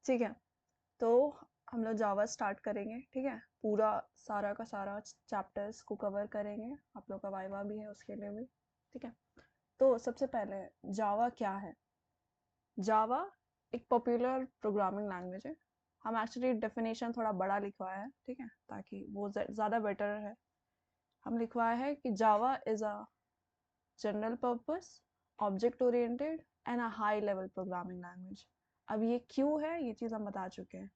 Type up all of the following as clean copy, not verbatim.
ठीक है, तो हम लोग जावा स्टार्ट करेंगे। ठीक है, पूरा सारा का सारा चैप्टर्स को कवर करेंगे, आप लोग का वाइवा भी है उसके लिए भी। ठीक है, तो सबसे पहले जावा क्या है। जावा एक पॉपुलर प्रोग्रामिंग लैंग्वेज है। हम एक्चुअली डेफिनेशन थोड़ा बड़ा लिखवाया है, ठीक है, ताकि वो ज़्यादा बेटर है। हम लिखवाया है कि जावा is a general purpose object oriented and a high level programming language. अब ये क्यों है ये चीज़ हम बता चुके हैं।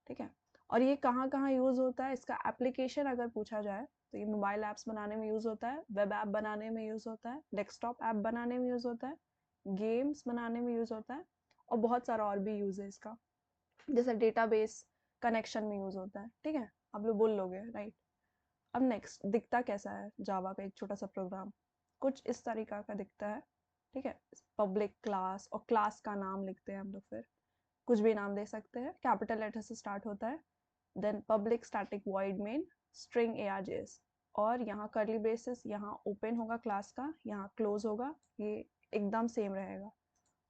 ठीक है, और ये कहाँ कहाँ यूज़ होता है, इसका एप्लीकेशन अगर पूछा जाए तो ये मोबाइल ऐप्स बनाने में यूज़ होता है, वेब ऐप बनाने में यूज़ होता है, डेस्कटॉप ऐप बनाने में यूज़ होता है, गेम्स बनाने में यूज़ होता है, और बहुत सारा और भी यूज़ है इसका, जैसे डेटाबेस कनेक्शन में यूज़ होता है। ठीक है, आप लोग बोल लोगे राइट। अब नेक्स्ट दिखता कैसा है जावा का एक छोटा सा प्रोग्राम, कुछ इस तरीका का दिखता है। ठीक है, पब्लिक क्लास, और क्लास का नाम लिखते हैं हम लोग, फिर कुछ भी नाम दे सकते हैं, कैपिटल लेटर से स्टार्ट होता है। Then public static void main string arrays, और यहाँ कर्ली ब्रेसेस, यहाँ ओपन होगा क्लास का, यहाँ क्लोज होगा, ये एकदम सेम रहेगा।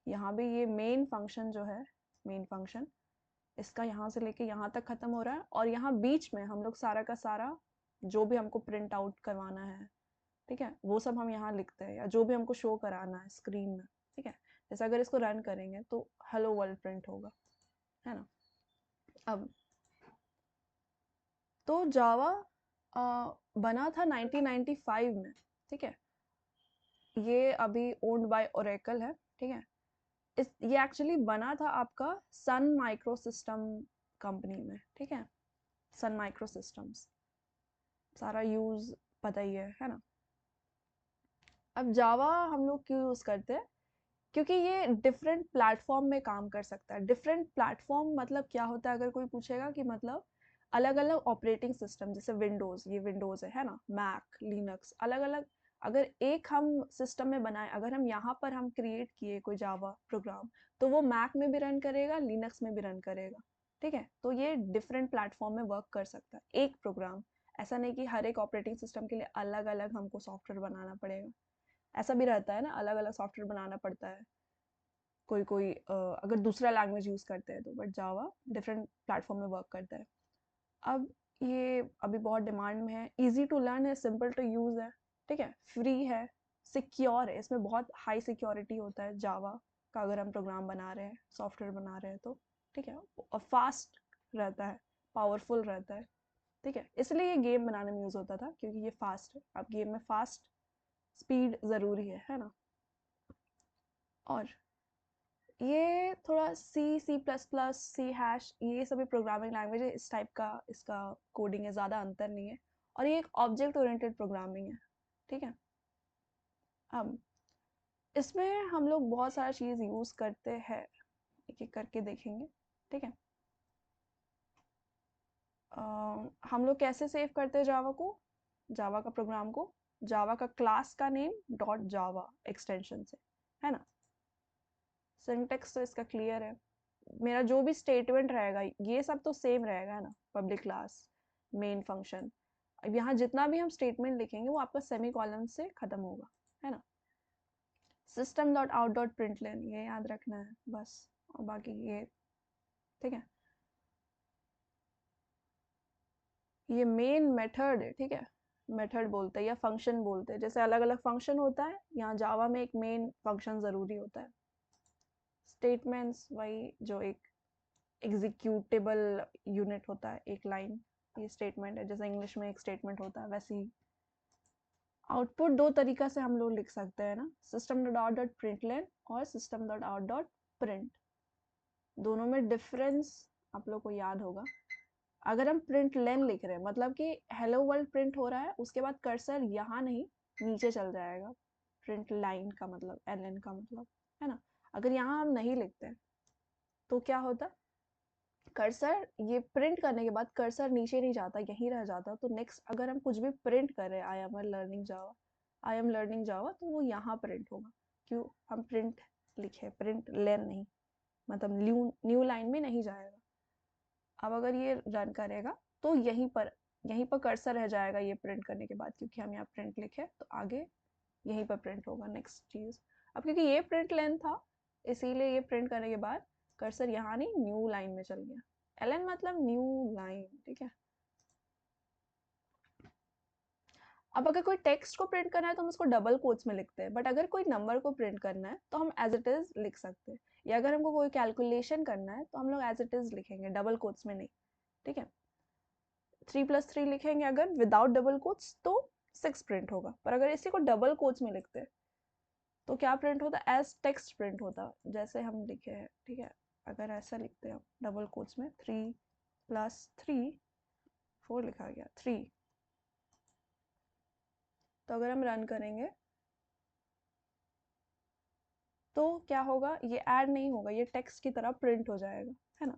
यहाँ भी ये मेन फंक्शन जो है, मेन फंक्शन इसका यहाँ से लेके यहाँ तक खत्म हो रहा है, और यहाँ बीच में हम लोग सारा का सारा जो भी हमको प्रिंट आउट करवाना है, ठीक है, वो सब हम यहाँ लिखते हैं, या जो भी हमको शो कराना है स्क्रीन में। ठीक है, जैसे अगर इसको रन करेंगे तो हेलो वर्ल्ड प्रिंट होगा, है ना। अब तो जावा बना था 1995 में। ठीक है, ये अभी ओन्ड बाय ओरेकल है। ठीक है, ये एक्चुअली बना था आपका सन माइक्रो सिस्टम कंपनी में। ठीक है, सन माइक्रो सिस्टम्स, सारा यूज पता ही है ना। अब जावा हम लोग क्यों यूज करते हैं, क्योंकि ये डिफरेंट प्लेटफॉर्म में काम कर सकता है। डिफरेंट प्लेटफॉर्म मतलब क्या होता है, अगर कोई पूछेगा कि मतलब अलग अलग ऑपरेटिंग सिस्टम, जैसे विंडोज, ये विंडोज है ना, मैक, लिनक्स, अलग अलग अगर एक हम सिस्टम में बनाए, अगर हम यहाँ पर हम क्रिएट किए कोई जावा प्रोग्राम, तो वो मैक में भी रन करेगा, लिनक्स में भी रन करेगा। ठीक है, तो ये डिफरेंट प्लेटफॉर्म में वर्क कर सकता है एक प्रोग्राम। ऐसा नहीं कि हर एक ऑपरेटिंग सिस्टम के लिए अलग अलग हमको सॉफ्टवेयर बनाना पड़ेगा, ऐसा भी रहता है ना, अलग अलग सॉफ्टवेयर बनाना पड़ता है कोई कोई अगर दूसरा लैंग्वेज यूज करते हैं तो। बट जावा डिफरेंट प्लेटफॉर्म में वर्क करता है। अब ये अभी बहुत डिमांड में है, इजी टू लर्न है, सिंपल टू यूज है। ठीक है, फ्री है, सिक्योर है, इसमें बहुत हाई सिक्योरिटी होता है जावा का, अगर हम प्रोग्राम बना रहे हैं, सॉफ्टवेयर बना रहे हैं तो। ठीक है, और फास्ट रहता है, पावरफुल रहता है। ठीक है, इसलिए ये गेम बनाने में यूज होता था, क्योंकि ये फास्ट है। अब गेम में फास्ट स्पीड जरूरी है ना। और ये थोड़ा C++, सी हैश, ये सभी प्रोग्रामिंग लैंग्वेज है इस टाइप का, इसका कोडिंग है, ज़्यादा अंतर नहीं है। और ये एक ऑब्जेक्ट ओरिएंटेड प्रोग्रामिंग है। ठीक है, अब इसमें हम लोग बहुत सारा चीज़ यूज़ करते हैं, एक एक करके देखेंगे। ठीक है, हम लोग कैसे सेव करते हैं जावा को, जावा का प्रोग्राम को, जावा का क्लास का नेम डॉट जावा एक्सटेंशन से, है ना। सिंटेक्स तो इसका क्लियर है, मेरा जो भी स्टेटमेंट रहेगा ये सब तो सेम रहेगा, है ना। पब्लिक क्लास, मेन फंक्शन, अब यहाँ जितना भी हम स्टेटमेंट लिखेंगे वो आपका सेमी कॉलन से खत्म होगा, है ना। System dot out dot println, ये याद रखना है बस, और बाकी ये ठीक है। ये मेन मेथड है, ठीक है, मेथड बोलते हैं या फंक्शन बोलते हैं, जैसे अलग अलग फंक्शन होता है, यहाँ जावा में एक मेन फंक्शन जरूरी होता है। स्टेटमेंट्स वही जो एक एग्जीक्यूटेबल यूनिट होता है, एक लाइन, ये स्टेटमेंट है, जैसे इंग्लिश में एक स्टेटमेंट होता है वैसे ही। आउटपुट दो तरीका से हम लोग लिख सकते हैं ना, system dot out dot println और system dot out dot print. दोनों में डिफरेंस आप लोग को याद होगा। अगर हम प्रिंट लेन लिख रहे हैं मतलब कि हेलो वर्ल्ड प्रिंट हो रहा है, उसके बाद कर्सर यहाँ नहीं नीचे चल जाएगा, प्रिंट लाइन का मतलब, एल का मतलब, है ना। अगर यहाँ हम नहीं लिखते तो क्या होता, कर्सर ये प्रिंट करने के बाद कर्सर नीचे नहीं जाता, यहीं रह जाता। तो नेक्स्ट अगर हम कुछ भी प्रिंट कर रहे हैं, आई एम लर्निंग जावा, तो वो यहाँ प्रिंट होगा। क्यों हम प्रिंट लिखे, प्रिंट लेन नहीं, मतलब न्यू लाइन में नहीं जाएगा। अब अगर ये रन करेगा तो यहीं पर कर्सर रह जाएगा ये प्रिंट करने के बाद, क्योंकि हम यहाँ प्रिंट लिखे तो आगे यहीं पर प्रिंट होगा नेक्स्ट चीज। अब क्योंकि ये प्रिंट लेन था, इसीलिए ये प्रिंट करने के बाद कर्सर यहाँ नहीं, न्यू लाइन में चल गया। ln मतलब न्यू लाइन, ठीक है। अब अगर कोई टेक्स्ट को प्रिंट करना है तो हम उसको डबल कोट्स में लिखते हैं, बट अगर कोई नंबर को प्रिंट करना है तो हम एज इट इज लिख सकते हैं, या अगर हमको कोई कैलकुलेशन करना है तो हम लोग एज इट इज लिखेंगे, डबल कोट्स में नहीं, ठीक है। 3+3 लिखेंगे अगर विदाउट डबल कोट्स तो 6 प्रिंट होगा, पर अगर इसी को डबल कोट्स में लिखते हैं तो क्या प्रिंट होता है, एज टेक्स्ट प्रिंट होता, जैसे हम लिखे हैं, ठीक है। अगर ऐसा लिखते हैं डबल कोट्स में 3+3 4 लिखा गया 3, तो अगर हम रन करेंगे तो क्या होगा, ये ऐड नहीं होगा, ये टेक्स्ट की तरह प्रिंट हो जाएगा, है ना।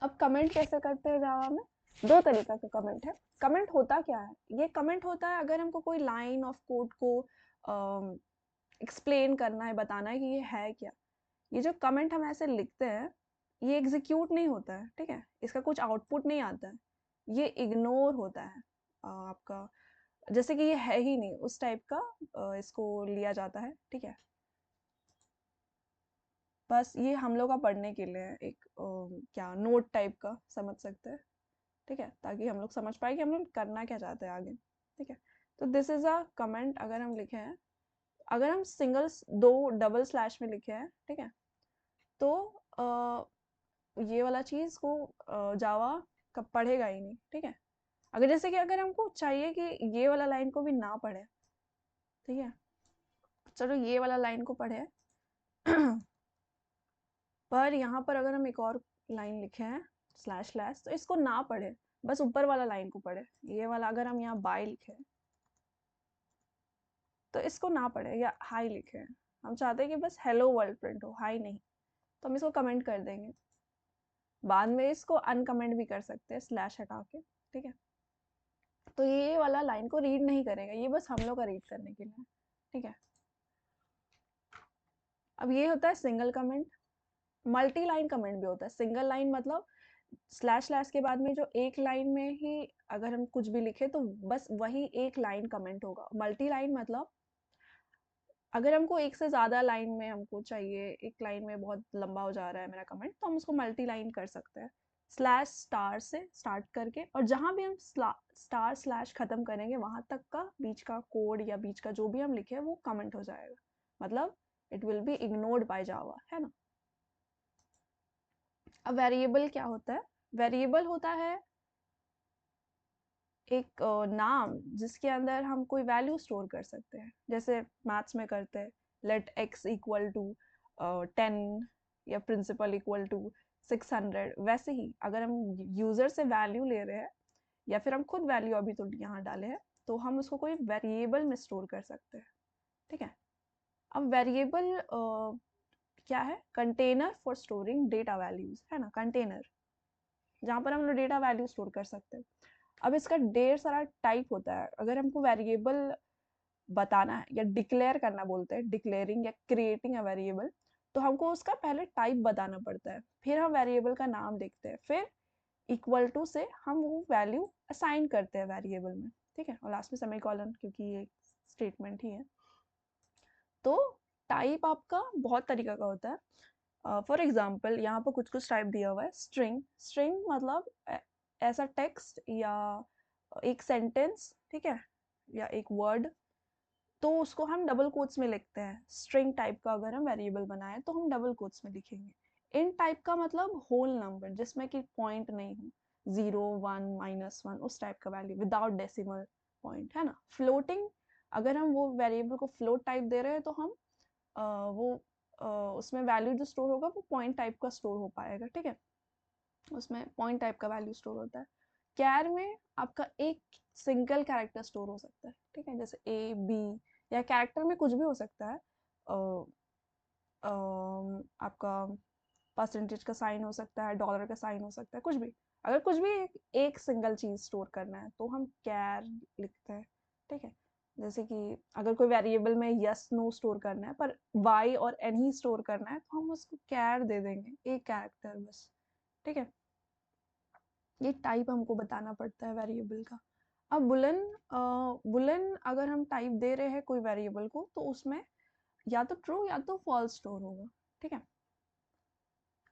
अब कमेंट कैसे करते हैं जावा में, दो तरीका का कमेंट है। कमेंट होता क्या है, ये कमेंट होता है अगर हमको कोई लाइन ऑफ कोड को एक्सप्लेन करना है, बताना है कि ये है क्या। ये जो कमेंट हम ऐसे लिखते हैं ये एग्जीक्यूट नहीं होता है, ठीक है, इसका कुछ आउटपुट नहीं आता है, ये इग्नोर होता है आपका, जैसे कि ये है ही नहीं उस टाइप का इसको लिया जाता है, ठीक है। बस ये हम लोग का पढ़ने के लिए है, एक क्या नोट टाइप का समझ सकते हैं, ठीक है, ताकि हम लोग समझ पाए कि हम लोग करना क्या चाहते हैं आगे, ठीक है। तो दिस इज अ कमेंट अगर हम लिखे हैं, अगर हम सिंगल दो डबल स्लैश में लिखे हैं, ठीक है, तो ये वाला चीज को जावा कब पढ़ेगा ही नहीं, ठीक है। अगर जैसे कि अगर हमको चाहिए कि ये वाला लाइन को भी ना पढ़े, ठीक है, चलो ये वाला लाइन को पढ़े पर यहाँ पर अगर हम एक और लाइन लिखे हैं स्लैश स्लैश, तो इसको ना पढ़े, बस ऊपर वाला लाइन को पढ़े, ये वाला अगर हम यहाँ बाय लिखे तो इसको ना पढ़े, या हाई लिखे हैं, हम चाहते हैं कि बस हेलो वर्ल्ड प्रिंट हो, हाई नहीं, तो हम इसको कमेंट कर देंगे, बाद में इसको अनकमेंट भी कर सकते हैं स्लैश हटा के, ठीक है। तो ये वाला लाइन को रीड नहीं करेगा, ये बस हम लोग का रीड करने के लिए, ठीक है। अब ये होता है single comment. Multi line comment भी होता है। सिंगल लाइन मतलब स्लैश स्लैश के बाद में जो एक लाइन में ही अगर हम कुछ भी लिखे तो बस वही एक लाइन कमेंट होगा। मल्टी लाइन मतलब अगर हमको एक से ज्यादा लाइन में हमको चाहिए, एक लाइन में बहुत लंबा हो जा रहा है मेरा कमेंट, तो हम उसको मल्टी लाइन कर सकते हैं, स्लैश स्टार से स्टार्ट करके, और जहां भी हम स्टार स्लैश खत्म करेंगे वहां तक का बीच का कोड या बीच का जो भी हम लिखे वो कमेंट हो जाएगा, मतलब it will be ignored by Java, है ना। अब वेरिएबल क्या होता है, वेरिएबल होता है एक नाम जिसके अंदर हम कोई वैल्यू स्टोर कर सकते हैं, जैसे मैथ्स में करते हैं लेट x इक्वल टू 10 या प्रिंसिपल इक्वल टू 600, वैसे ही अगर हम यूजर से वैल्यू ले रहे हैं या फिर हम खुद वैल्यू अभी तो यहाँ डाले हैं तो हम उसको कोई वेरिएबल में स्टोर कर सकते हैं, ठीक है। अब वेरिएबल क्या है, container for storing data values, है ना, कंटेनर जहाँ पर हम लोग डेटा वैल्यू स्टोर कर सकते हैं। अब इसका ढेर सारा टाइप होता है, अगर हमको वेरिएबल बताना है या डिक्लेयर करना बोलते हैं, डिक्लेयरिंग या क्रिएटिंग अ वेरिएबल, तो हमको उसका पहले टाइप बताना पड़ता है, फिर हम वेरिएबल का नाम देखते हैं, फिर इक्वल टू से हम वो वैल्यू असाइन करते हैं वेरिएबल में, ठीक है, और लास्ट में सेमीकोलन क्योंकि ये स्टेटमेंट ही है। तो टाइप आपका बहुत तरीका का होता है। फॉर एग्जाम्पल यहाँ पर कुछ कुछ टाइप दिया हुआ है, स्ट्रिंग, स्ट्रिंग मतलब ऐसा टेक्स्ट या एक सेंटेंस, ठीक है, या एक वर्ड, तो उसको हम डबल कोट्स में लिखते हैं। स्ट्रिंग टाइप का अगर हम वेरिएबल बनाए तो हम डबल कोट्स में लिखेंगे। इन टाइप का मतलब होल नंबर जिसमें कि पॉइंट नहीं हो, 0 1 -1 उस टाइप का वैल्यू विदाउट डेसिमल पॉइंट, है ना। फ्लोटिंग, अगर हम वो वेरिएबल को फ्लोट टाइप दे रहे हैं तो हम वो उसमें वैल्यू जो स्टोर होगा वो पॉइंट टाइप का स्टोर हो पाएगा, ठीक है, उसमें पॉइंट टाइप का वैल्यू स्टोर होता है। कैर में आपका एक सिंगल कैरेक्टर स्टोर हो सकता है, ठीक है, जैसे ए बी, या कैरेक्टर में कुछ भी हो सकता है, आपका परसेंटेज का साइन हो सकता है, डॉलर का साइन हो सकता है, कुछ भी, अगर कुछ भी एक सिंगल चीज स्टोर करना है तो हम कैर लिखते हैं, ठीक है। जैसे कि अगर कोई वेरिएबल में यस नो स्टोर करना है पर वाई और एन ही स्टोर करना है तो हम उसको कैर दे देंगे, एक कैरेक्टर बस, ठीक है। ये टाइप हमको बताना पड़ता है वेरिएबल का। अब बुलन, बुलन अगर हम टाइप दे रहे हैं कोई वेरिएबल को तो उसमें या तो ट्रू या तो फॉल्स स्टोर होगा, ठीक है।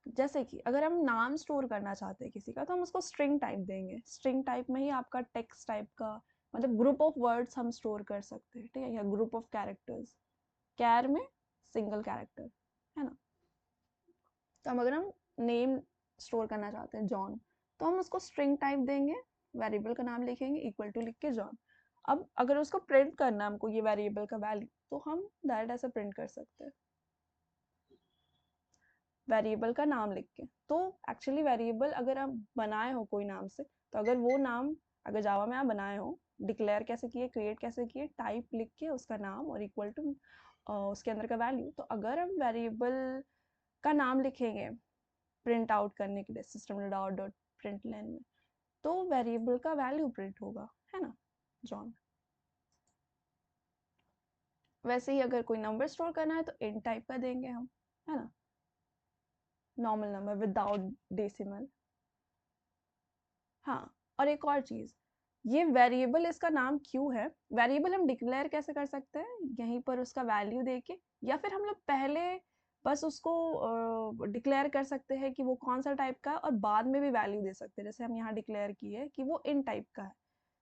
जैसे कि अगर हम नाम स्टोर करना चाहते हैं किसी का, तो हम उसको स्ट्रिंग टाइप देंगे। स्ट्रिंग टाइप में ही आपका टेक्स्ट टाइप का मतलब ग्रुप ऑफ वर्ड्स हम स्टोर कर सकते हैं, ठीक है, या ग्रुप ऑफ कैरेक्टर्स। कैर में सिंगल कैरेक्टर, है ना। तो हम अगर हम नेम स्टोर करना चाहते हैं जॉन, तो हम उसको स्ट्रिंग टाइप देंगे, वेरिएबल का नाम लिखेंगे, इक्वल टू लिख के जॉन। अब अगर उसको प्रिंट करना है हमको ये वेरिएबल का वैल्यू, तो हम डायरेक्ट ऐसे प्रिंट कर सकते हैं, वेरिएबल का नाम लिख के। तो एक्चुअली वेरिएबल अगर आप बनाए हो कोई नाम से, तो अगर वो नाम अगर जावा में आप बनाए हो, डिक्लेयर कैसे किए, क्रिएट कैसे किए, टाइप लिख के उसका नाम और इक्वल टू उसके अंदर का वैल्यू। तो अगर हम वेरिएबल का नाम लिखेंगे प्रिंट आउट करने के लिए system dot dot print line में, तो वेरिएबल का वैल्यू प्रिंट होगा, है ना, जॉन। वैसे ही अगर कोई नंबर स्टोर करना है तो int टाइप का देंगे हम, है ना, नॉर्मल नंबर विदाउट डेसिमल। हाँ, और एक और चीज, ये वेरिएबल इसका नाम क्यों है, वेरिएबल हम डिक्लेयर कैसे कर सकते हैं, यहीं पर उसका वैल्यू देके, या फिर हम लोग पहले बस उसको डिक्लेयर कर सकते हैं कि वो कौन सा टाइप का है, और बाद में भी वैल्यू दे सकते हैं। जैसे हम यहाँ डिक्लेयर किए कि वो इन टाइप का है,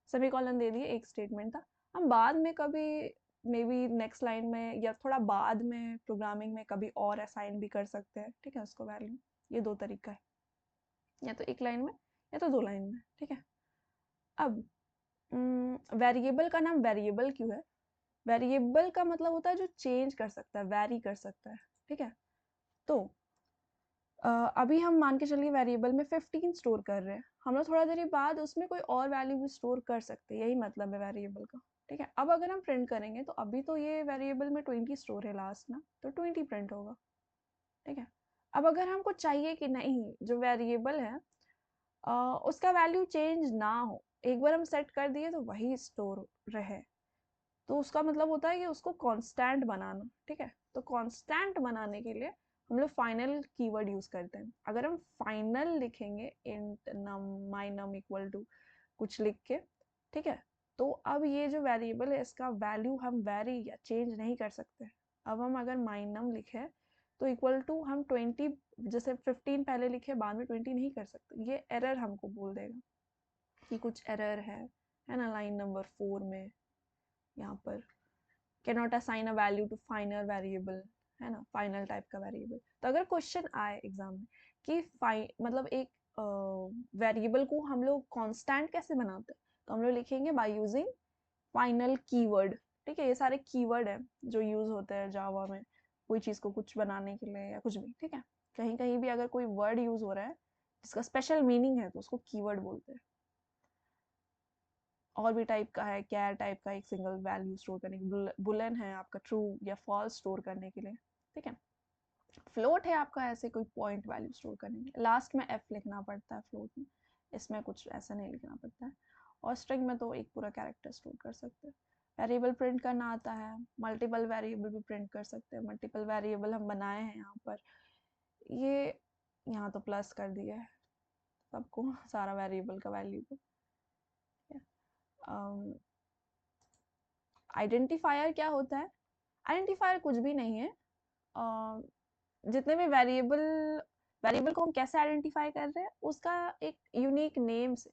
सेमीकोलन दे दिए, एक स्टेटमेंट था। हम बाद में कभी मे बी नेक्स्ट लाइन में या थोड़ा बाद में प्रोग्रामिंग में कभी और असाइन भी कर सकते हैं, ठीक है, उसको वैल्यू। ये दो तरीका है, या तो एक लाइन में या तो दो लाइन में, ठीक है। अब वेरिएबल का नाम वेरिएबल क्यों है, वेरिएबल का मतलब होता है जो चेंज कर सकता है, वैरी कर सकता है, ठीक है। तो अभी हम मान के चलिए वेरिएबल में 15 स्टोर कर रहे हैं, हम लोग थोड़ा देर बाद उसमें कोई और वैल्यू भी स्टोर कर सकते हैं, यही मतलब है वेरिएबल का, ठीक है। अब अगर हम प्रिंट करेंगे तो अभी तो ये वेरिएबल में 20 स्टोर है लास्ट ना, तो 20 प्रिंट होगा, ठीक है। अब अगर हमको चाहिए कि नहीं जो वेरिएबल है उसका वैल्यू चेंज ना हो, एक बार हम सेट कर दिए तो वही स्टोर रहे, तो उसका मतलब होता है कि उसको कांस्टेंट बनाना, ठीक है। तो कांस्टेंट बनाने के लिए हम लोग फाइनल कीवर्ड यूज करते हैं। अगर हम फाइनल लिखेंगे int num my num equal to कुछ लिख के, ठीक है, तो अब ये जो वेरिएबल है इसका वैल्यू हम वेरी या चेंज नहीं कर सकते। अब हम अगर माई नम लिखे तो इक्वल टू हम 20, जैसे 15 पहले लिखे बाद में 20 नहीं कर सकते, ये एरर हमको बोल देगा कि कुछ एरर है ना, लाइन नंबर 4 में यहाँ पर cannot assign a value to final variable, है ना, फाइनल टाइप का वेरिएबल। तो अगर क्वेश्चन आए एग्जाम में कि मतलब एक वेरिएबल को हम लोग कांस्टेंट कैसे बनाते हैं, तो हम लोग लिखेंगे बाय यूजिंग फाइनल कीवर्ड, ठीक है। ये सारे कीवर्ड है जो यूज होते हैं जावा में कोई चीज को कुछ बनाने के लिए या कुछ भी, ठीक है। कहीं कहीं भी अगर कोई वर्ड यूज हो रहा है जिसका स्पेशल मीनिंग है तो उसको कीवर्ड बोलते हैं। और भी टाइप का है, कैर टाइप का एक सिंगल वैल्यू स्टोर करने के, बुलन है आपका ट्रू या फॉल्स स्टोर करने के लिए, ठीक है। फ्लोट है आपका ऐसे कोई पॉइंट वैल्यू स्टोर करने के लिए, लास्ट में एफ लिखना पड़ता है फ्लोट में, इसमें कुछ ऐसा नहीं लिखना पड़ता है। और स्ट्रिंग में तो एक पूरा कैरेक्टर स्टोर कर सकते हैं। वेरिएबल प्रिंट करना आता है, मल्टीपल वेरिएबल भी प्रिंट कर सकते हैं। मल्टीपल वेरिएबल हम बनाए हैं यहाँ पर, ये यहाँ तो प्लस कर दिया है सबको, सारा वेरिएबल का वैल्यू को। आइडेंटिफायर क्या होता है, आइडेंटिफायर कुछ भी नहीं है, जितने भी वेरिएबल वेरिएबल को हम कैसे आइडेंटिफाई कर रहे हैं उसका एक यूनिक नेम से,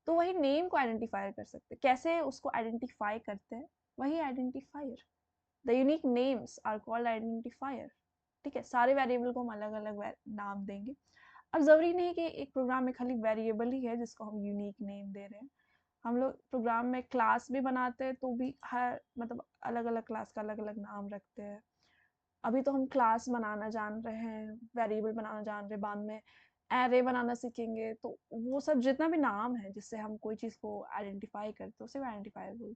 तो वही नेम को आइडेंटिफाई कर सकते हैं। कैसे उसको आइडेंटिफाई करते हैं, वही identifier, the unique names are called identifier, ठीक है। सारे वेरिएबल को हम अलग अलग नाम देंगे। अब जरूरी नहीं कि एक प्रोग्राम में खाली वेरिएबल ही है जिसको हम यूनिक नेम दे रहे हैं, हम लोग प्रोग्राम में क्लास भी बनाते हैं तो भी हर मतलब अलग अलग क्लास का अलग अलग नाम रखते हैं। अभी तो हम क्लास बनाना जान रहे हैं, वेरिएबल बनाना जान रहे हैं, बाद में एरे बनाना सीखेंगे, तो वो सब जितना भी नाम है जिससे हम कोई चीज को आइडेंटिफाई करते हैं उसे आइडेंटिफायर बोलते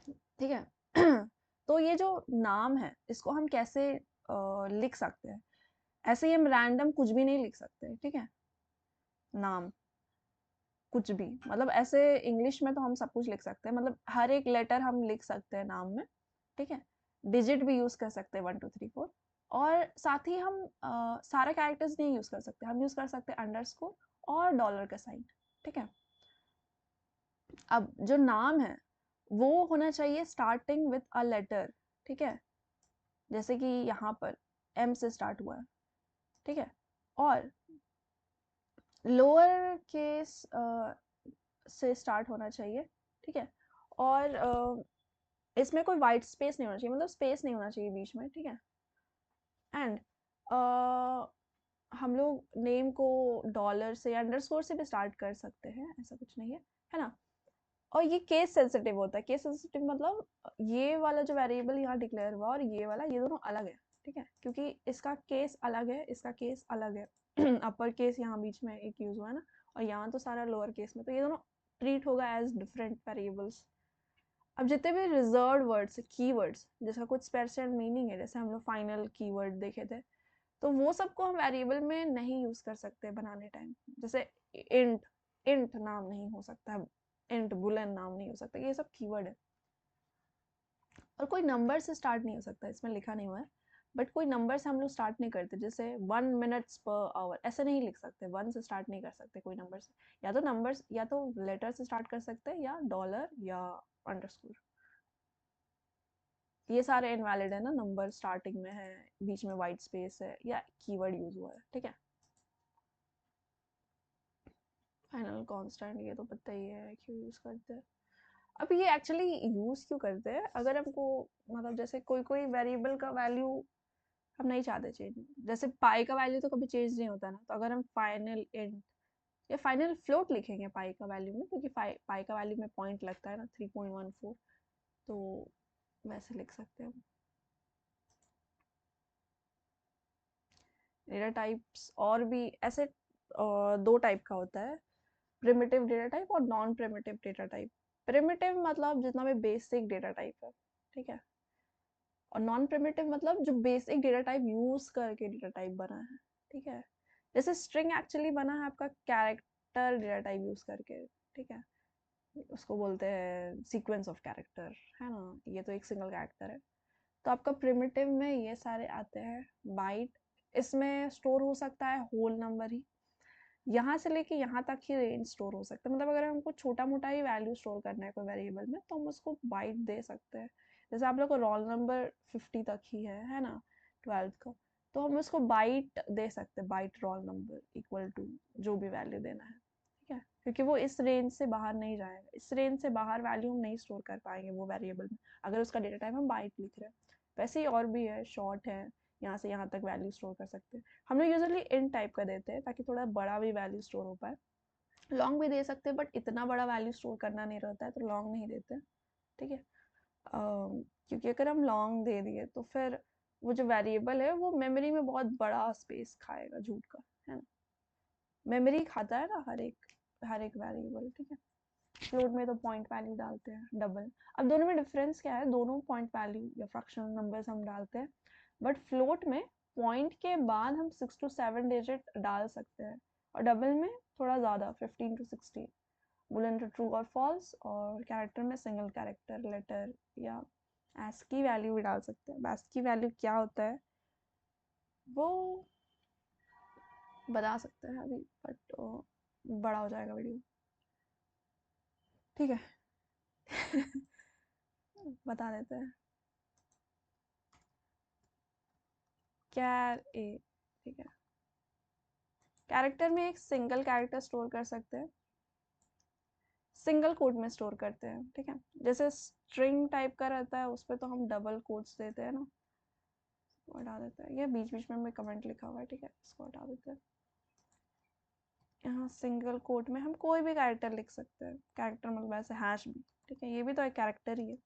हैं, ठीक है। तो ये जो नाम है इसको हम कैसे लिख सकते हैं, ऐसे ही हम रैंडम कुछ भी नहीं लिख सकते, ठीक है। नाम कुछ भी मतलब ऐसे इंग्लिश में तो हम सब कुछ लिख सकते हैं, मतलब हर एक लेटर हम लिख सकते हैं नाम में, ठीक है। डिजिट भी यूज कर सकते हैं 1 2 3 4, और साथ ही हम सारे कैरेक्टर्स नहीं यूज कर सकते, हम यूज कर सकते हैं अंडरस्कोर और डॉलर का साइन, ठीक है। अब जो नाम है वो होना चाहिए स्टार्टिंग विथ अ लेटर, ठीक है। जैसे कि यहाँ पर एम से स्टार्ट हुआ है, ठीक है। और लोअर केस से स्टार्ट होना चाहिए, ठीक है। और इसमें कोई वाइट स्पेस नहीं होना चाहिए, मतलब स्पेस नहीं होना चाहिए बीच में, ठीक है। एंड हम लोग नेम को डॉलर से या अंडरस्कोर से भी स्टार्ट कर सकते हैं, ऐसा कुछ नहीं है ना। और ये केस सेंसिटिव होता है। केस सेंसिटिव मतलब ये वाला जो वेरिएबल यहाँ डिक्लेयर हुआ और ये वाला, ये दोनों अलग है, ठीक है, क्योंकि इसका केस अलग है, इसका केस अलग है। अपर केस यहाँ बीच में एक यूज हुआ है ना, और यहाँ तो सारा लोअर केस में, तो ये दोनों ट्रीट होगा एज डिफरेंट वेरिएबल्स। अब जितने भी रिजर्व वर्ड्स, कीवर्ड्स जिसका कुछ स्पेशल मीनिंग है, जैसे हम लोग फाइनल कीवर्ड देखे थे, तो वो सबको हम वेरिएबल में नहीं यूज कर सकते बनाने टाइम। जैसे इंट, इंट नाम नहीं हो सकता है, इंट बुलेन नाम नहीं हो सकता, ये सब कीवर्ड है। और कोई नंबर से स्टार्ट नहीं हो सकता, इसमें लिखा नहीं हुआ है, बट कोई नंबर से हम लोग स्टार्ट नहीं करते। जैसे 1 मिनट्स पर आवर ऐसे नहीं लिख सकते, 1 से स्टार्ट नहीं कर सकते कोई नंबर से। या तो नंबर्स, या तो लेटर से स्टार्ट कर सकते हैं, या डॉलर या अंडरस्कोर। ये सारे इनवैलिड है ना, नंबर स्टार्टिंग में है, बीच में वाइट स्पेस है, या कीवर्ड यूज हुआ है, ठीक है। फाइनल कांस्टेंट ये तो पता ही है क्यों यूज करते हैं। अब ये एक्चुअली यूज क्यों करते हैं, अगर हमको मतलब जैसे कोई कोई वेरिएबल का वैल्यू हम नहीं चाहते चेंज, जैसे पाई का वैल्यू तो कभी चेंज नहीं होता ना, तो अगर हम फाइनल इंट या फाइनल फ्लोट लिखेंगे पाई का वैल्यू में, क्योंकि पाई का वैल्यू में पॉइंट लगता है ना 3.14, तो वैसे लिख सकते हैं हम। डेटा टाइप्स और भी ऐसे दो टाइप का होता है, प्रिमिटिव डेटा टाइप और non primitive data type. Primitive मतलब जितना भी बेसिक डेटा टाइप है, ठीक है। और नॉन प्रिमिटिव मतलब जो बेसिक डेटा टाइप यूज करके डेटा टाइप बना है, ठीक है। जैसे स्ट्रिंग एक्चुअली बना है आपका कैरेक्टर डेटा टाइप यूज करके, ठीक है। उसको बोलते हैं सीक्वेंस ऑफ कैरेक्टर, है ना, ये तो एक सिंगल कैरेक्टर है। तो आपका प्रिमिटिव में ये सारे आते हैं बाइट। इसमें स्टोर हो सकता है होल नंबर ही, यहाँ से लेके यहाँ तक ही रेंज स्टोर हो सकता है। मतलब अगर हमको छोटा मोटा ही वैल्यू स्टोर करना है कोई वेरिएबल में, तो हम उसको बाइट दे सकते हैं। जैसे आप लोग को रोल नंबर 50 तक ही है ना, 12th का, तो हम उसको बाइट दे सकते हैं, byte roll number equal to जो भी वैल्यू देना है, ठीक है। क्योंकि वो इस रेंज से बाहर नहीं जाएगा, इस रेंज से बाहर वैल्यू हम नहीं स्टोर कर पाएंगे वो वेरिएबल में, अगर उसका डेटा टाइप हम बाइट लिख रहे हैं। वैसे ही और भी है, शॉर्ट है, यहाँ से यहाँ तक वैल्यू स्टोर कर सकते हैं। हम लोग यूजुअली इन टाइप का देते हैं ताकि थोड़ा बड़ा भी वैल्यू स्टोर हो पाए। लॉन्ग भी दे सकते हैं, बट इतना बड़ा वैल्यू स्टोर करना नहीं रहता है, तो लॉन्ग नहीं देते, ठीक है। क्योंकि अगर हम लॉन्ग दे दिए तो फिर वो जो वेरिएबल है वो मेमोरी में बहुत बड़ा स्पेस खाएगा, झूठ का, है ना। मेमोरी खाता है ना हर एक वेरिएबल, ठीक है। फ्लोट में तो पॉइंट वैल्यू डालते हैं डबल। अब दोनों में डिफरेंस क्या है, दोनों पॉइंट वैल्यू या फ्रैक्शनल नंबर्स हम डालते हैं, बट फ्लोट में पॉइंट के बाद हम 6 to 7 डिजिट डाल सकते हैं, और डबल में थोड़ा ज़्यादा 15 to 16, बूलियन टू ट्रू और फॉल्स, और कैरेक्टर में सिंगल कैरेक्टर, लेटर या ASCII वैल्यू भी डाल सकते हैं। ASCII वैल्यू क्या होता है वो बता सकते हैं अभी, बट बड़ा हो जाएगा वीडियो, ठीक है। बता देते हैं, कैर ए, ठीक है। कैरेक्टर में एक सिंगल कैरेक्टर स्टोर कर सकते हैं, सिंगल कोट में स्टोर करते हैं, ठीक है। जैसे स्ट्रिंग टाइप का रहता है उस पर तो हम डबल कोट्स देते हैं ना, वो हटा देते हैं, ये बीच बीच में मैं कमेंट लिखा हुआ है, ठीक है, इसको हटा देते हैं। यहाँ सिंगल कोट में हम कोई भी कैरेक्टर लिख सकते हैं, कैरेक्टर मतलब ऐसे हैश भी, ठीक है, ये भी तो एक कैरेक्टर ही है।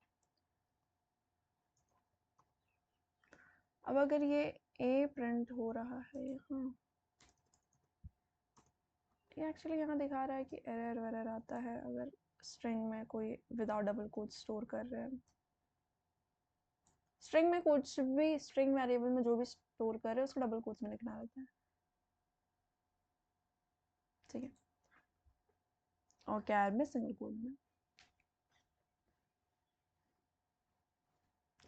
अब अगर ये ए प्रिंट हो रहा है यहाँ, ये एक्चुअली यहाँ दिखा रहा है कि एरर वेरर आता है अगर स्ट्रिंग में कोई विदाउट डबल कोट स्टोर कर रहे हैं। स्ट्रिंग में कुछ भी, स्ट्रिंग वेरिएबल में जो भी स्टोर कर रहे हैं उसको डबल कोट्स में लिखना रहता है, ठीक है। और कैर में सिंगल कोट में,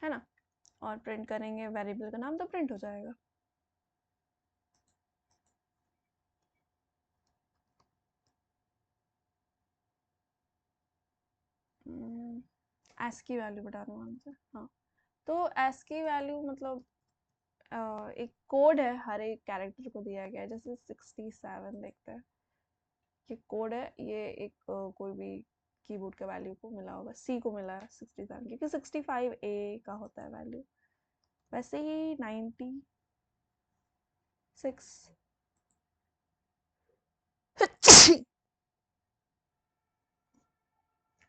है ना। और प्रिंट करेंगे वेरिएबल का नाम तो प्रिंट हो जाएगा। ASCII वैल्यू बता दूँ हमसे, हाँ। तो ASCII वैल्यू मतलब एक कोड है, हर एक कैरेक्टर को दिया गया है। जैसे 67 देखते हैं, ये कोड है, ये एक कोई भी कीबोर्ड के वैल्यू को मिला होगा, सी को मिला है 67, क्योंकि 65 ए का होता है वैल्यू। वैसे ही 96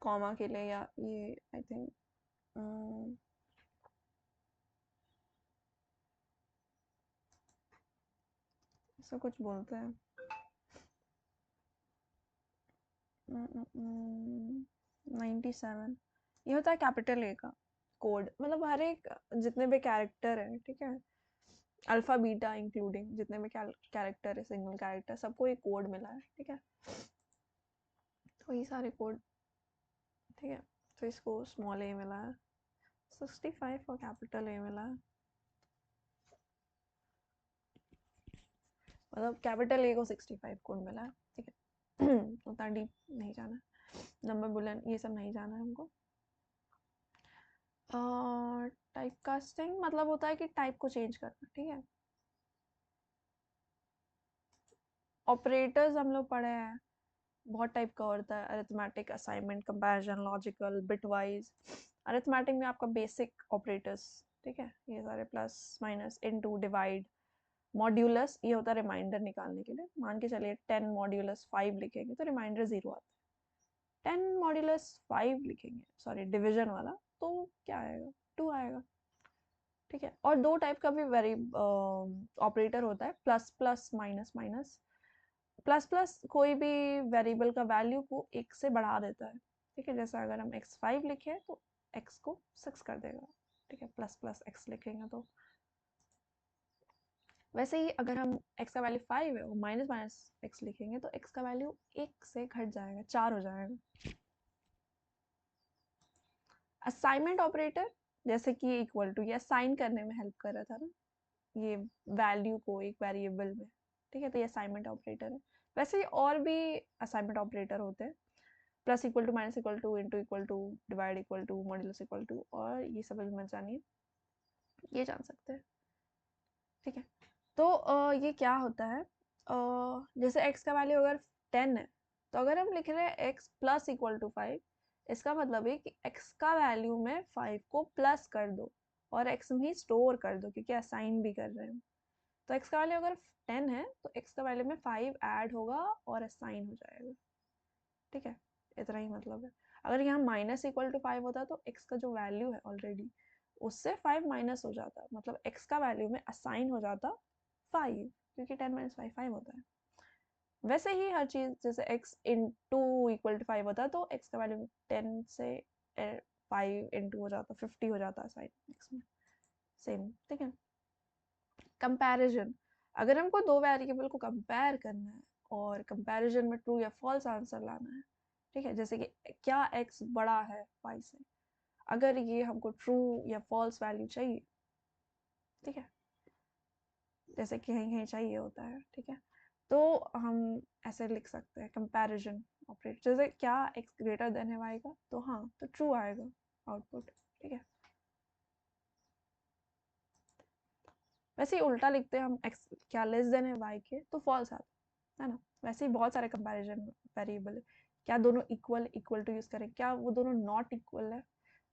कॉमा के लिए, या ये आई थिंक इसको कुछ बोलते हैं, 97, ये होता है कैपिटल ए का कोड। मतलब हर एक जितने भी कैरेक्टर है, ठीक है, अल्फा बीटा इंक्लूडिंग जितने भी कैरेक्टर है, सिंगल कैरेक्टर, सबको एक कोड मिला है, ठीक है। तो ये सारे कोड, ठीक है। तो इसको स्मॉल ए मिला है, 65 को कैपिटल ए मिला है, मतलब कैपिटल ए को 65 कोड मिला है, ठीक है। उतना डीप नहीं जाना, नंबर बुलन ये सब नहीं जाना है हमको। टाइप कास्टिंग मतलब होता है कि टाइप को चेंज करना, ठीक है। ऑपरेटर्स हम लोग पढ़े हैं, बहुत टाइप का होता है, arithmetic, assignment, comparison, logical, bitwise. Arithmetic में आपका बेसिक ऑपरेटर्स, ठीक है, ये सारे plus minus into divide. Modulus ये होता है रिमाइंडर निकालने के लिए, मान के चलिए 10 मॉड्यूलस 5 लिखेंगे तो रिमाइंडर 0 आता है। 10 मॉड्यूलस 5 लिखेंगे, सॉरी डिवीजन वाला, तो क्या आएगा, 2 आएगा, ठीक है। और दो टाइप का भी वेरी ऑपरेटर होता है, plus plus, minus minus. Plus plus कोई भी वेरिएबल का वैल्यू को एक से बढ़ा देता है, ठीक है। जैसे अगर हम x5 लिखे तो x को 6 कर देगा, ठीक है, प्लस प्लस x लिखेंगे तो। वैसे ही अगर हम x का वैल्यू 5 है और माइनस माइनस x लिखेंगे तो x का वैल्यू 1 से घट जाएगा, 4 हो जाएगा। असाइनमेंट ऑपरेटर जैसे कि इक्वल टू, ये असाइन करने में हेल्प कर रहा था ना, ये वैल्यू को एक वेरिएबल में, ठीक है, तो ये असाइनमेंट ऑपरेटर है। वैसे ही और भी असाइनमेंट ऑपरेटर होते हैं, plus equal to, minus equal to, into equal to, divide equal to, modulus equal to, और ये सब अभी मत जानिए, ये जान सकते हैं, ठीक है। तो ये क्या होता है, जैसे x का वैल्यू अगर 10 है, तो अगर हम लिख रहे हैं x प्लस इक्वल टू 5, इसका मतलब है कि x का वैल्यू में 5 को प्लस कर दो और x में ही स्टोर कर दो, क्योंकि असाइन भी कर रहे हैं। तो x का वैल्यू अगर 10 है तो x का वैल्यू में 5 ऐड होगा और असाइन हो जाएगा, ठीक है। इतना ही मतलब है। अगर यहाँ माइनस इक्वल टू 5 होता तो x का जो वैल्यू है ऑलरेडी, उससे 5 माइनस हो जाता, मतलब x का वैल्यू में असाइन हो जाता 5, क्योंकि 10 माइनस 5 5 होता है। वैसे ही हर चीज, जैसे x इंटू इक्वल टू 5 होता तो x का वैल्यू 10 से 5 इंटू हो जाता, 50 हो जाता साइन x में, सेम, ठीक है। कंपैरिजन, अगर हमको दो वेरिएबल को कंपेयर करना है और कंपैरिजन में ट्रू या फॉल्स आंसर लाना है, ठीक है, जैसे कि क्या x बड़ा है y से, अगर ये हमको ट्रू या फॉल्स वैल्यू चाहिए, ठीक है, जैसे कि कहीं कहीं चाहिए होता है, ठीक है, तो हम ऐसे लिख सकते हैं कंपैरिजन ऑपरेटर, जैसे क्या x ग्रेटर देन है y का, तो हाँ, तो ट्रू आएगा आउटपुट, ठीक है। वैसे ही उल्टा लिखते हैं हम, x क्या लेस देन है y के, तो फॉल्स आता है ना। वैसे ही बहुत सारे कंपैरिजन वेरिएबल है, क्या दोनों इक्वल इक्वल टू यूज करें, क्या वो दोनों नॉट इक्वल है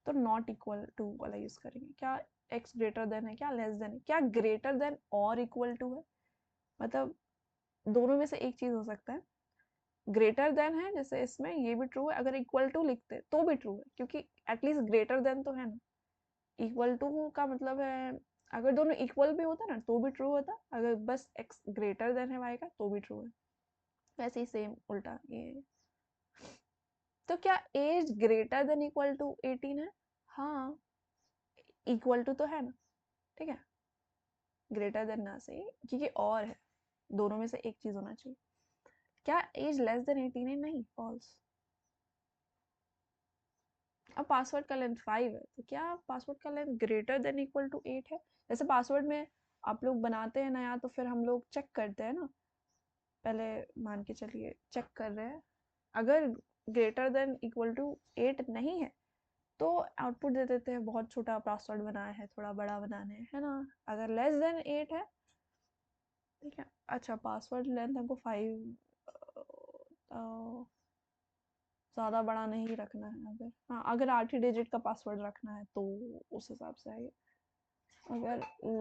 तो नॉट इक्वल टू वाला यूज करेंगे, क्या x ग्रेटर देन है, क्या लेस देन है, क्या ग्रेटर देन और इक्वल टू है, मतलब दोनों में से एक चीज हो सकता है। ग्रेटर देन है, जैसे इसमें ये भी ट्रू है, अगर इक्वल टू लिखते तो भी ट्रू है, क्योंकि एटलीस्ट ग्रेटर देन तो है ना। इक्वल टू का मतलब है अगर दोनों इक्वल भी होता ना तो भी ट्रू होता, अगर बस x ग्रेटर देन है y का तो भी ट्रू है। वैसे ही सेम उल्टा ये, तो क्या age greater than equal to 18 है, हाँ, इक्वल टू तो है ना, ठीक है, ग्रेटर देन ना सही, क्योंकि और है, दोनों में से एक चीज होना चाहिए। क्या एज लेस देन 18 है, नहीं, फॉल्स। अब पासवर्ड का लेंथ 5 है, तो क्या पासवर्ड का length greater than equal to 8 है। जैसे पासवर्ड में आप लोग बनाते हैं नया, तो फिर हम लोग चेक करते हैं ना, पहले मान के चलिए चेक कर रहे हैं, अगर ग्रेटर देन इक्वल टू 8 नहीं है तो आउटपुट दे देते हैं बहुत छोटा पासवर्ड बनाया है, थोड़ा बड़ा बनाने है ना। अगर लेस देन 8 है, ठीक है। अच्छा, पासवर्ड लेंथ हमको 5 ज़्यादा बड़ा नहीं रखना है। अगर हाँ, अगर 8 ही डिजिट का पासवर्ड रखना है तो उस हिसाब से आइए। अगर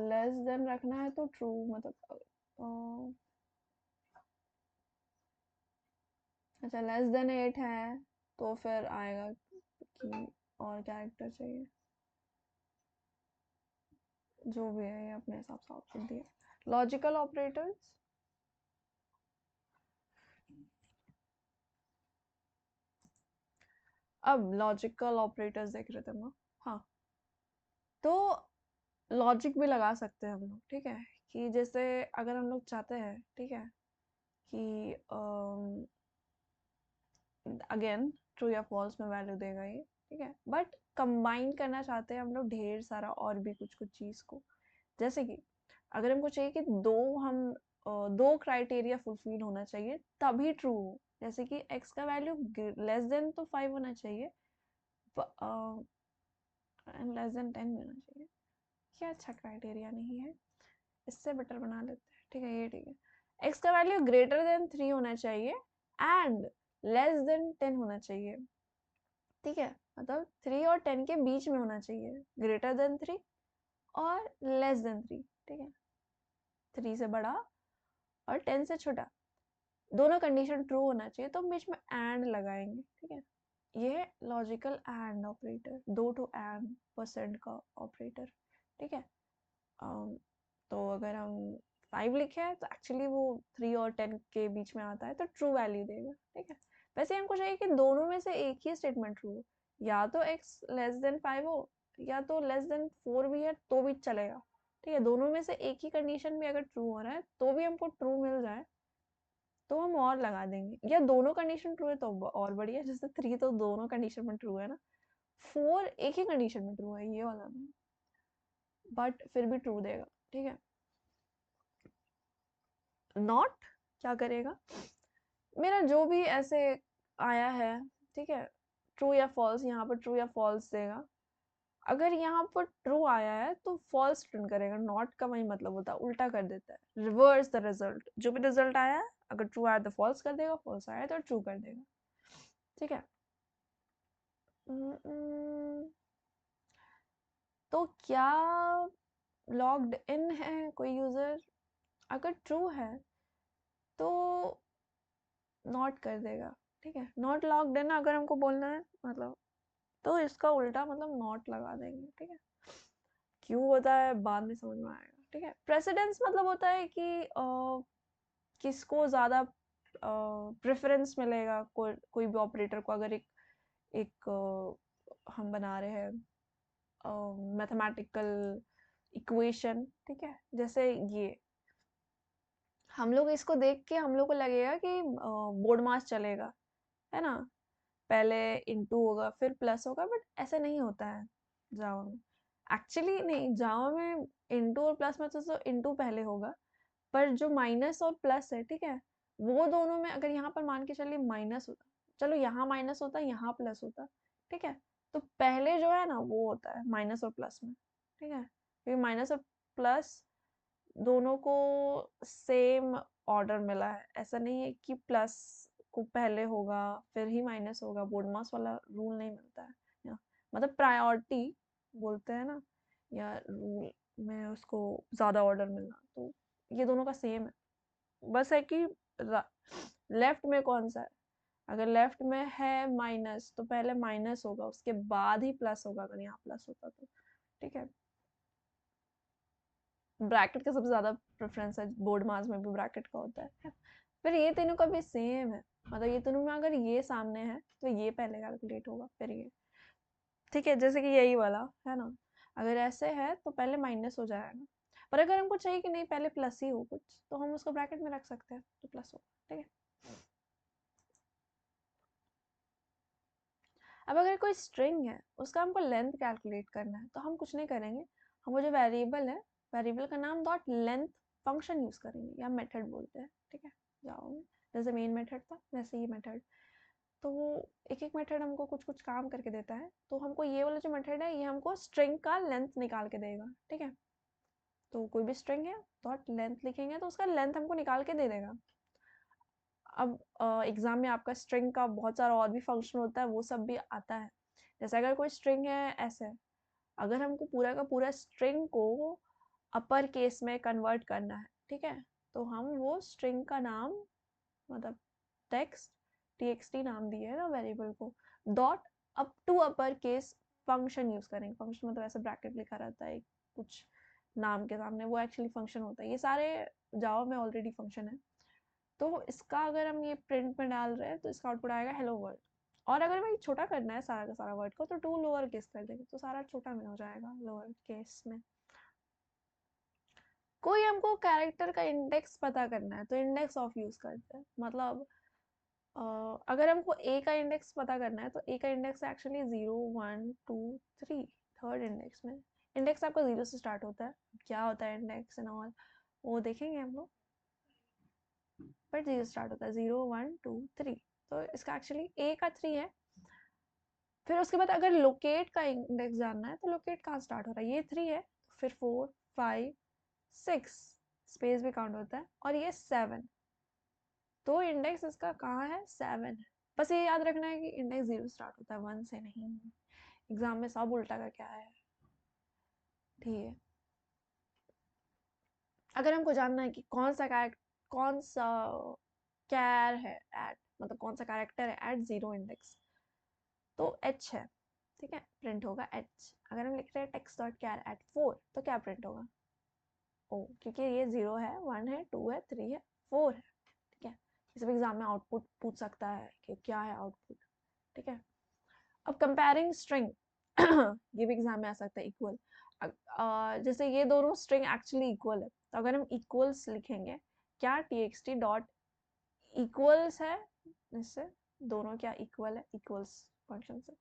लेस देन रखना है तो ट्रू, मतलब अच्छा लेस देन 8 है तो फिर आएगा कि और कैरेक्टर चाहिए, जो भी है ये अपने हिसाब से आउटपुट दिए। लॉजिकल ऑपरेटर्स, अब लॉजिकल ऑपरेटर्स देख रहे थे हम लोग। हाँ, तो लॉजिक भी लगा सकते हैं हम लोग, ठीक है। कि जैसे अगर हम लोग चाहते हैं, ठीक है, कि अगेन ट्रू या फॉल्स में वैल्यू देगा ये, ठीक है। बट कंबाइन करना चाहते हैं हम लोग ढेर सारा और भी कुछ कुछ चीज़ को। जैसे कि अगर हमको चाहिए कि दो क्राइटेरिया फुलफिल होना चाहिए तभी ट्रू हो। जैसे कि x का वैल्यू लेस देन तो 5 होना चाहिए एंड लेस देन 10 होना चाहिए। क्या अच्छा क्राइटेरिया नहीं है, इससे बेटर बना लेते हैं, ठीक है। ये ठीक है, x का वैल्यू ग्रेटर देन 3 होना चाहिए एंड लेस देन 10 होना चाहिए, ठीक है। मतलब 3 और 10 के बीच में होना चाहिए, ग्रेटर देन 3 और लेस देन 3, ठीक है। 3 से बड़ा और 10 से छोटा, दोनों कंडीशन ट्रू होना चाहिए तो हम बीच में एंड लगाएंगे, ठीक है। ये है लॉजिकल एंड ऑपरेटर, दो ठो एंड परसेंट का ऑपरेटर, ठीक है। तो अगर हम 5 लिखे हैं तो एक्चुअली वो 3 और 10 के बीच में आता है तो ट्रू वैल्यू देगा, ठीक है। वैसे हमको चाहिए कि दोनों में से एक ही स्टेटमेंट ट्रू हो, या तो x लेस देन 5 हो या तो लेस देन 4 भी है तो भी चलेगा, ठीक है। दोनों में से एक ही कंडीशन भी अगर ट्रू हो रहा है तो भी हमको ट्रू मिल जाए तो हम और लगा देंगे, या दोनों कंडीशन ट्रू है तो और बढ़िया। जैसे 3 तो दोनों कंडीशन में ट्रू है ना, 4 एक ही कंडीशन में ट्रू है, ये वाला नहीं, बट फिर भी ट्रू देगा, ठीक है। नॉट क्या करेगा, मेरा जो भी ऐसे आया है, ठीक है, ट्रू या फॉल्स, यहाँ पर ट्रू या फॉल्स देगा। अगर यहाँ पर ट्रू आया है तो फॉल्स रिटर्न करेगा, नॉट का वही मतलब होता है, उल्टा कर देता है, रिवर्स द रिजल्ट। जो भी रिजल्ट आया है, अगर ट्रू आया तो फॉल्स कर देगा, फॉल्स आया तो ट्रू कर देगा, ठीक है। तो क्या लॉग्ड इन है कोई यूजर, अगर ट्रू है तो नॉट कर देगा, ठीक है। नॉट लॉग्ड इन अगर हमको बोलना है मतलब, तो इसका उल्टा मतलब नॉट लगा देंगे, ठीक है। क्यों होता है बाद में समझ में आएगा, ठीक है। प्रेसिडेंस मतलब होता है कि किसको ज्यादा प्रेफरेंस मिलेगा, कोई भी ऑपरेटर को। अगर एक हम बना रहे हैं मैथमेटिकल इक्वेशन, ठीक है, जैसे ये हम लोग इसको देख के हम लोग को लगेगा कि बोर्ड मास चलेगा, है ना। पहले इनटू होगा फिर प्लस होगा, बट ऐसा नहीं होता है जावा में। एक्चुअली नहीं, जावा में इनटू और प्लस में तो इनटू पहले होगा, पर जो माइनस और प्लस है, ठीक है, वो दोनों में अगर यहाँ पर मान के चलिए माइनस होता, चलो यहाँ माइनस होता यहाँ प्लस होता, ठीक है। तो पहले जो है ना वो होता है माइनस और प्लस में, ठीक है, क्योंकि माइनस और प्लस दोनों को सेम ऑर्डर मिला है। ऐसा नहीं है कि प्लस को पहले होगा फिर ही माइनस होगा, बोर्ड मास वाला रूल नहीं मिलता है। मतलब प्रायोरिटी बोलते हैं ना, या रूल में उसको ज्यादा ऑर्डर मिलना, तो ये दोनों का सेम है। बस है कि लेफ्ट में कौन सा है, अगर लेफ्ट में है माइनस तो पहले माइनस होगा उसके बाद ही प्लस होगा, अगर यहाँ प्लस होता तो, ठीक है। ब्रैकेट का सबसे ज्यादा प्रेफरेंस है, बोर्ड मास में भी ब्रैकेट का होता है। फिर ये तीनों का भी सेम है, मतलब ये तीनों में अगर ये सामने है तो ये पहले कैलकुलेट होगा फिर ये, ठीक है। जैसे कि यही वाला है ना, अगर ऐसे है तो पहले माइनस हो जाएगा, पर अगर हमको चाहिए कि नहीं पहले प्लस ही हो कुछ, तो हम उसको ब्रैकेट में रख सकते हैं तो प्लस हो, ठीक है। अब अगर कोई स्ट्रिंग है उसका हमको लेंथ कैलकुलेट करना है तो हम कुछ नहीं करेंगे, हम वो जो वेरिएबल है, वेरिएबल का नाम डॉट लेंथ फंक्शन यूज करेंगे, या मेथड बोलते हैं, ठीक है। जाओ, जैसे मेन मेथड था वैसे ही मेथड। तो एक एक मेथड हमको कुछ कुछ काम करके देता है। तो हमको ये वाला जो मेथड है ये हमको स्ट्रिंग का लेंथ निकाल के देगा, ठीक है। तो कोई भी स्ट्रिंग है डॉट लेंथ लिखेंगे तो उसका लेंथ हमको निकाल के दे देगा। अब एग्जाम में आपका स्ट्रिंग का बहुत सारा और भी फंक्शन होता है, वो सब भी आता है। जैसे अगर कोई स्ट्रिंग है ऐसे, अगर हमको पूरा का पूरा स्ट्रिंग को अपर केस में कन्वर्ट करना है, ठीक है, तो हम वो स्ट्रिंग का नाम मतलब टेक्स्ट txt नाम दिए है ना वेरिएबल को, dot up to upper case function use करेंगे। फंक्शन मतलब ऐसे ब्रैकेट लिखा रहता है कुछ नाम के सामने, वो एक्चुअली फंक्शन होता है। ये सारे जावा में ऑलरेडी फंक्शन है। तो इसका अगर हम ये प्रिंट में डाल रहे हैं तो इसका आउटपुट आएगा हेलो वर्ल्ड। और अगर हमें छोटा करना है सारा का सारा वर्ड को तो टू लोअर केस कर देंगे तो सारा छोटा में हो जाएगा लोअर केस में। कोई हमको कैरेक्टर का इंडेक्स पता करना है तो इंडेक्स ऑफ यूज करते हैं। मतलब अगर हमको ए का इंडेक्स पता करना है तो ए का इंडेक्स एक्चुअली 0 1 2 3 थर्ड इंडेक्स में। इंडेक्स आपका 0 से स्टार्ट होता है, क्या होता है इंडेक्स एंड ऑल वो देखेंगे हम लोग, बट 0 स्टार्ट होता है 0 1 2 3। तो इसका एक्चुअली ए का 3 है। फिर उसके बाद अगर लोकेट का इंडेक्स जानना है तो लोकेट कहाँ स्टार्ट हो रहा है, ये 3 है तो फिर 4 5 6 स्पेस भी काउंट होता है और ये 7। तो इंडेक्स इसका कहाँ है 7 है। बस ये याद रखना है कि इंडेक्स 0 स्टार्ट होता है 1 से नहीं। एग्जाम में सब उल्टा का क्या है, ठीक है। अगर हमको जानना है कि कौन सा कैर है एट मतलब कौन सा कैरेक्टर है एट 0 इंडेक्स तो एच है, ठीक है, प्रिंट होगा एच। अगर हम लिख रहे हैं टेक्स्ट डॉट कैर एट 4 तो क्या प्रिंट होगा ओ, क्योंकि ये 0 है 1 है 2 है 3 है 4 है, ठीक है। इस एग्जाम में आउटपुट पूछ सकता है कि क्या है आउटपुट, ठीक है। अब कंपेयरिंग स्ट्रिंग ये भी एग्जाम में आ सकता है इक्वल। जैसे ये दोनों स्ट्रिंग एक्चुअली इक्वल है तो अगर हम इक्वल्स लिखेंगे, क्या txt डॉट इक्वल्स है, इससे दोनों क्या इक्वल है इक्वल्स फंक्शन से,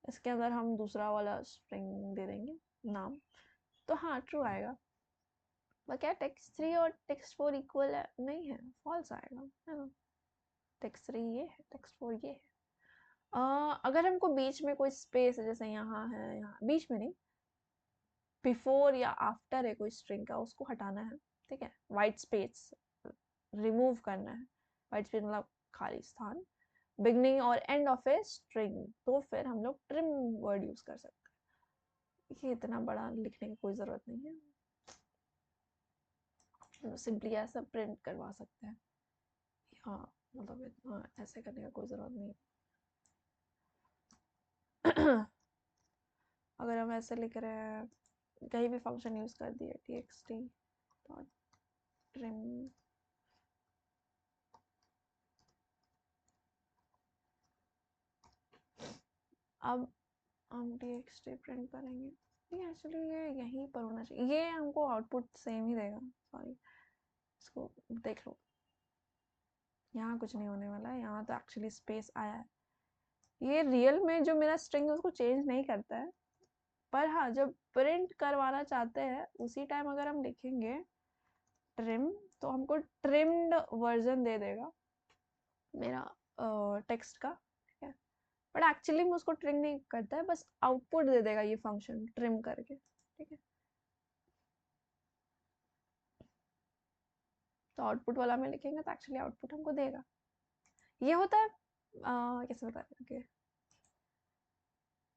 इसके अंदर हम दूसरा वाला स्ट्रिंग दे देंगे नाम, तो हाँ ट्रू आएगा। पर क्या टेक्स्ट 3 और टेक्स्ट 4 इक्वल है, नहीं है, फॉल्स आएगा, है ना। टेक्स्ट 3 ये है टेक्स्ट 4 ये है। अगर हमको बीच में कोई स्पेस है जैसे यहाँ है, यहाँ बीच में नहीं, बिफोर या आफ्टर है कोई स्ट्रिंग का उसको हटाना है, ठीक है, वाइट स्पेस रिमूव करना है। वाइट स्पेस मतलब खाली स्थान, बिगनिंग और एंड ऑफ ए स्ट्रिंग, तो फिर हम लोग ट्रिम वर्ड यूज कर सकते हैं। ये इतना बड़ा लिखने की कोई जरूरत नहीं है, सिंपली ऐसा प्रिंट करवा सकते हैं। हाँ मतलब इतना ऐसे करने का कोई जरूरत नहीं अगर हम ऐसे लिख रहे हैं कहीं भी फंक्शन यूज कर दिए txt डॉट ट्रिम, अब हम txt प्रिंट करेंगे, ये एक्चुअली ये यहीं पर होना चाहिए, ये हमको आउटपुट सेम ही देगा, सॉरी इसको देख लो, यहाँ कुछ नहीं होने वाला है, यहाँ तो एक्चुअली स्पेस आया है। ये रियल में जो मेरा स्ट्रिंग है उसको चेंज नहीं करता है, पर हाँ जब प्रिंट करवाना चाहते हैं उसी टाइम अगर हम लिखेंगे ट्रिम तो हमको ट्रिम्ड वर्जन दे देगा मेरा टेक्स्ट का, ठीक है। बट एक्चुअली में उसको ट्रिम नहीं करता है, बस आउटपुट दे देगा ये फंक्शन ट्रिम करके, ठीक है। तो आउटपुट वाला में लिखेंगे तो एक्चुअली आउटपुट हमको देगा। ये होता है कैसे बता रहे हैं,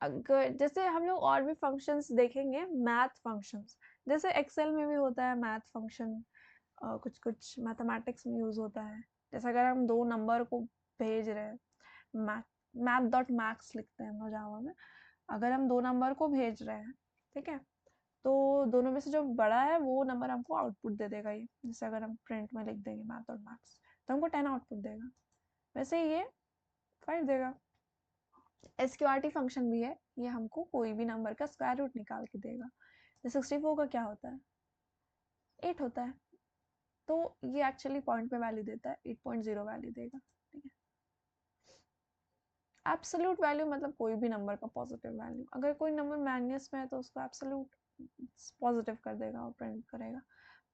अगर जैसे हम लोग और भी फंक्शंस देखेंगे मैथ फंक्शंस, जैसे एक्सेल में भी होता है मैथ फंक्शन, कुछ कुछ मैथमेटिक्स में यूज होता है। जैसे अगर हम दो नंबर को भेज रहे हैं, मैथ मैथ डॉट मैक्स लिखते हैं हम लोग जावा में, अगर हम दो नंबर को भेज रहे हैं, ठीक है, तो दोनों में से जो बड़ा है वो नंबर हमको आउटपुट दे देगा। ये जैसे अगर हम प्रिंट में लिख देंगे मैथ डॉट मैक्स तो हमको 10 आउटपुट देगा, वैसे ही ये 5 देगा। एसक्यूआरटी फंक्शन भी है, ये हमको कोई भी नंबर का स्क्वायर रूट निकाल के देगा। 64 का क्या होता है 8 होता है, तो ये एक्चुअली पॉइंट पे वैल्यू देता है 8.0 वैल्यू देगा, ठीक है। एब्सोल्यूट वैल्यू मतलब कोई भी नंबर का पॉजिटिव वैल्यू, अगर कोई नंबर माइनस में है तो उसको एब्सोल्यूट पॉजिटिव कर देगा और प्रिंट करेगा।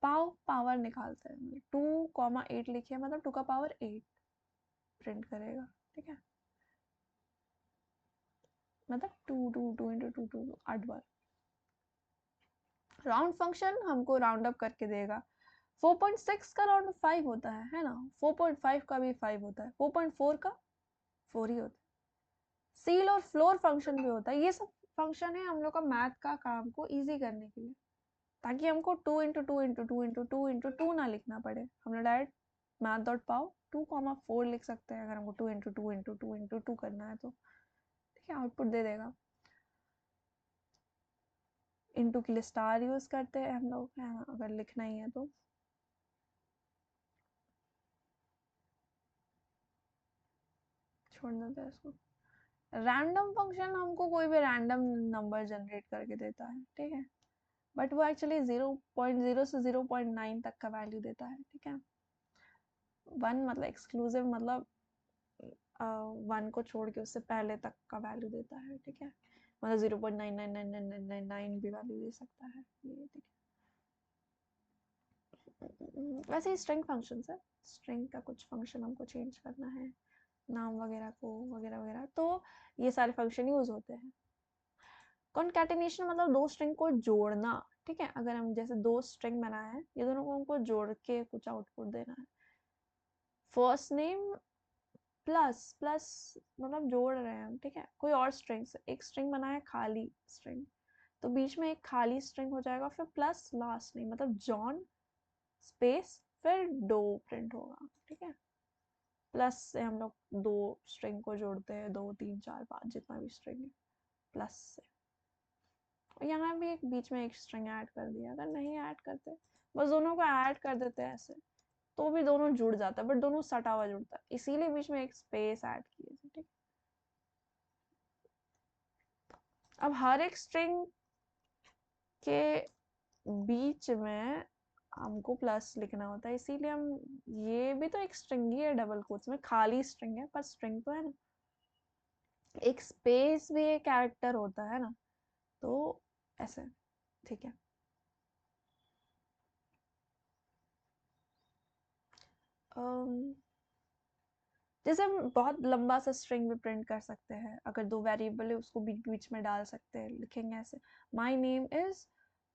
पावर निकालते हैं 2 8 लिखिए मतलब 2 का पावर 8 प्रिंट करेगा, ठीक है। मतलब 2 8 बार। राउंड फंक्शन हमको राउंड अप करके देगा। 4.6 का राउंड 5 होता है ना। 4.5 का भी 5 होता है। 4.4 का 4 ही होता है। सील और फ्लोर फंक्शन भी होता है। ये सब फंक्शन है हम लोग का मैथ का काम को इजी करने के लिए, ताकि हमको 2 इंटू 2 इंटू 2 इंटू 2 इंटू 2 ना लिखना पड़े। हम लोग डायरेक्ट मैथ डॉट पाओ 2,4 लिख सकते हैं अगर हमको 2 इंटू 2 इंटू 2 इंटू 2 करना है तो। ठीक है, आउटपुट दे देगा। इंटू के लिए स्टार यूज करते हैं हम लोग, है ना, अगर लिखना ही है तो। छोड़ देते हैं इसको। रैंडम फंक्शन हमको कोई भी रैंडम नंबर जनरेट करके देता है, ठीक है, बट वो एक्चुअली 0.0 से 0.9 तक का वैल्यू देता है। ठीक है, 1 मतलब एक्सक्लूसिव, मतलब 1 को छोड़ के उससे पहले तक का वैल्यू देता है। ठीक है, मतलब 0.9999999 भी वैल्यू दे सकता है ये। ठीक है, वैसे ही स्ट्रिंग फंक्शन है। स्ट्रिंग का कुछ फंक्शन हमको चेंज करना है, नाम वगैरह को वगैरह वगैरह, तो ये सारे फंक्शन यूज होते हैं। कॉन्कैटिनेशन मतलब दो स्ट्रिंग को जोड़ना। ठीक है, अगर हम जैसे दो स्ट्रिंग बनाए हैं, ये दोनों को हमको जोड़ के कुछ आउटपुट देना है। फर्स्ट नेम प्लस प्लस मतलब जोड़ रहे हैं हम। ठीक है, कोई और स्ट्रिंग से एक स्ट्रिंग बनाए खाली स्ट्रिंग, तो बीच में एक खाली स्ट्रिंग हो जाएगा, फिर प्लस लास्ट नेम मतलब जॉन स्पेस फिर डो प्रिंट होगा। ठीक है, प्लस से हम लोग दो स्ट्रिंग को जोड़ते हैं, 2 3 4 5 जितना भी स्ट्रिंग है, प्लस से। यहाँ भी एक बीच में एक स्ट्रिंग ऐड कर दिया। अगर नहीं ऐड करते, बस दोनों को ऐड कर देते हैं ऐसे, तो भी दोनों जुड़ जाता है, बट दोनों सटा हुआ जुड़ता है, इसीलिए बीच में एक स्पेस ऐड किए थे। ठीक, अब हर एक स्ट्रिंग के बीच में हमको प्लस लिखना होता है, इसीलिए हम, ये भी तो एक स्ट्रिंग ही है, डबल कोट्स में खाली स्ट्रिंग है पर स्ट्रिंग तो है ना। एक स्पेस भी एक कैरेक्टर होता है ना, तो ऐसे। ठीक है, जैसे हम बहुत लंबा सा स्ट्रिंग भी प्रिंट कर सकते हैं, अगर दो वेरिएबल है उसको बीच बीच में डाल सकते हैं, लिखेंगे ऐसे माई नेम इज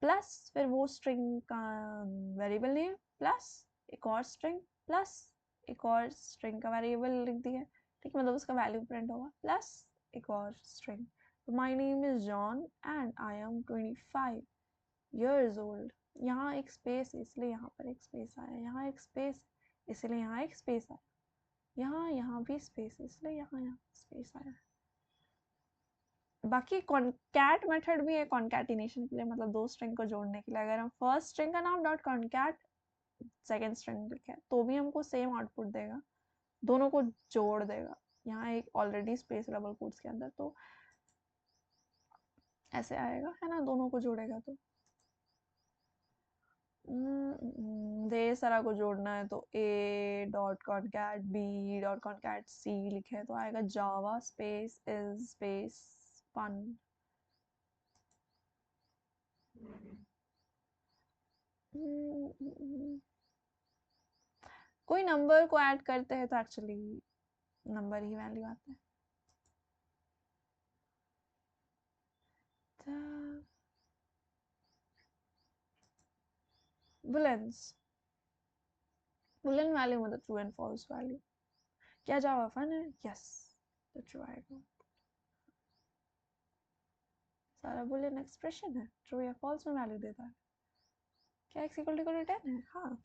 प्लस फिर वो स्ट्रिंग का वेरिएबल नेम प्लस एक और स्ट्रिंग प्लस एक और स्ट्रिंग का वेरिएबल लिख दिया। ठीक, मतलब उसका वैल्यू प्रिंट होगा प्लस एक और string. My name is John and I am 25 years old। यहाँ एक स्पेस इसलिए यहाँ पर एक स्पेस आया, यहाँ एक स्पेस इसलिए यहाँ एक स्पेस आया, यहाँ भी स्पेस इसलिए यहाँ स्पेस आया। बाकी कॉन्कैट मेथड भी है कॉन्कैटिनेशन के लिए, मतलब दो स्ट्रिंग को जोड़ने के लिए। अगर हम फर्स्ट स्ट्रिंग का नाम डॉट कॉन्कैट सेकेंड स्ट्रिंग लिखे तो भी हमको सेम आउटपुट देगा, दोनों को जोड़ देगा। यहाँ एक ऑलरेडी स्पेस डबल कोट्स के अंदर, तो ऐसे आएगा, है ना, दोनों को जोड़ेगा तो। ढेर सारा को जोड़ना है तो A dot concat B dot concat C लिखे तो आएगा Java space is space fun. कोई नंबर को ऐड करते हैं तो एक्चुअली नंबर ही वैल्यू आता है। बुलेंस, बुलियन वैल्यू मतलब ट्रू एंड फॉल्स वैल्यू। क्या जावा फन है? यस, तो ट्रू आएगा। सारा बुलियन एक्सप्रेशन है, ट्रू या फॉल्स में वैल्यू देता है। क्या x = 10 है? हाँ,